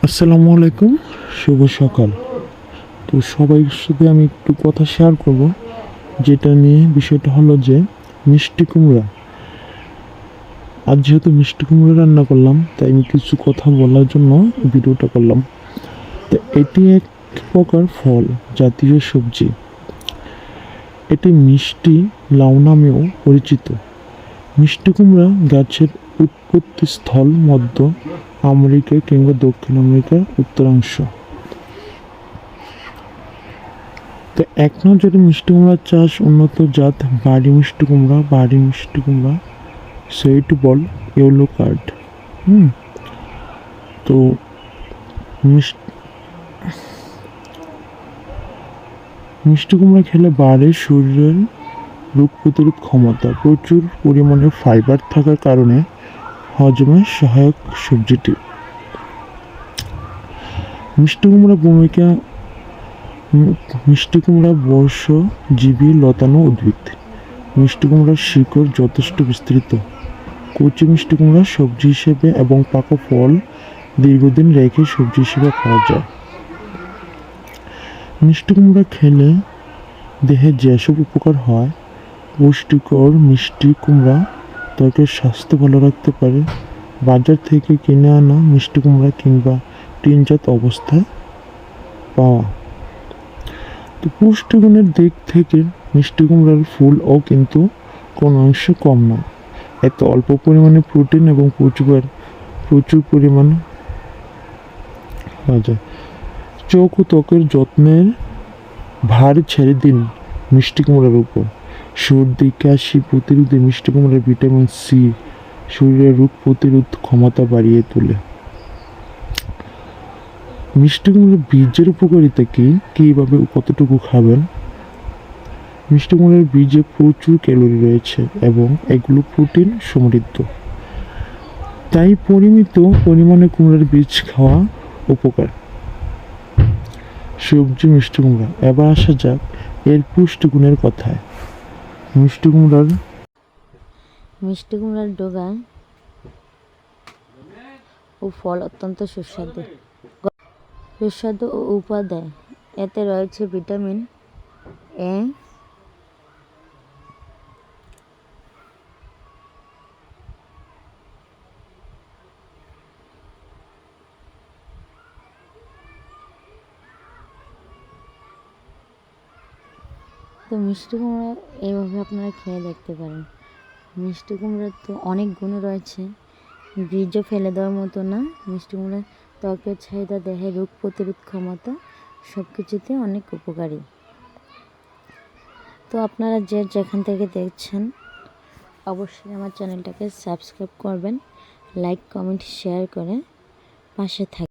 আসসালামু আলাইকুম, শুভ সকাল। তো সবাইর সাথে আমি একটু কথা শেয়ার করব, যেটা নিয়ে বিষয়টা হলো যে মিষ্টি কুমড়া। আজ যেহেতু মিষ্টি কুমড়া রান্না করলাম, তাই আমি কিছু কথা বলার জন্য ভিডিওটা করলাম। তো এটি এক প্রকার ফল জাতীয় সবজি। এটি মিষ্টি লাউ নামেও পরিচিত। মিষ্টি কুমড়া গাছের উৎপত্তি স্থল মধ্য আমেরিকা কিংবা দক্ষিণ আমেরিকার উত্তরাংশ। তো এক নজরে মিষ্টি কুমড়ার চাষ উন্নত জাত বাড়ি মিষ্টি কুমড়া, সুইট বল, ইয়েলো কার্ড। তো মিষ্টি কুমড়া খেলে বাড়ে শরীরের রোগ প্রতিরোধ ক্ষমতা। প্রচুর পরিমাণে ফাইবার থাকার কারণে হজমে সহায়ক সবজিটি। মিষ্টি কুমড়া ভূমিকা মিষ্টি কুমড়া বর্ষজীবী লতানো উদ্ভিদ। মিষ্টি কুমড়ার শিকড় যথেষ্ট বিস্তৃত। কচি মিষ্টি কুমড়া সবজি হিসেবে এবং পাকা ফল দীর্ঘদিন রেখে সবজি হিসেবে খাওয়া যায়। মিষ্টি কুমড়া খেলে দেহে যেসব উপকার হয়, পুষ্টিকর মিষ্টি কুমড়া ত্বকের স্বাস্থ্য ভালো রাখতে পারে। বাজার থেকে কিনে আনা মিষ্টি কুমড়া কিংবা টিনজাত অবস্থায় পাওয়া। তো পুষ্টিগুণের দিক থেকে মিষ্টি কুমড়ার ফুলও কিন্তু কোনো অংশ কম নয়। এত অল্প পরিমাণে প্রোটিন এবং প্রচুর পরিমাণ পাওয়া যায়। চোখ ও ত্বকের যত্নের ভার ছেড়ে দিন মিষ্টি কুমড়ার উপর। সর্দি কাশি প্রতিরোধে মিষ্টি কুমড়ার ভিটামিন সি শরীরের রোগ প্রতিরোধ ক্ষমতা বাড়িয়ে তোলে। মিষ্টি কুমড়ার বীজের উপকারিতা কি, কীভাবে কতটুকু খাবেন? মিষ্টি কুমড়ার বীজে প্রচুর ক্যালোরি রয়েছে এবং এগুলো প্রোটিন সমৃদ্ধ। তাই পরিমিত পরিমাণে কুমড়ার বীজ খাওয়া উপকার। সবজি মিষ্টি কুমড়া। এবার আসা যাক এর পুষ্টিগুণের কথায়। মিষ্টি কুমড়ার ডগা ও ফল অত্যন্ত সুস্বাদু ও উপাদেয়। এতে রয়েছে ভিটামিন এ, তো মিষ্টি কুমড়া এইভাবে আপনারা খেয়ে দেখতে পারেন। মিষ্টি কুমড়ার তো অনেক গুণ রয়েছে, বীজও ফেলে দেওয়ার মতো না। মিষ্টি কুমড়া ত্বকের চাহিদা, দেহে রোগ প্রতিরোধ ক্ষমতা সব কিছুতে অনেক উপকারী। তো আপনারা যে যেখান থেকে দেখছেন অবশ্যই আমার চ্যানেলটাকে সাবস্ক্রাইব করবেন, লাইক কমেন্ট শেয়ার করে পাশে থাকবেন।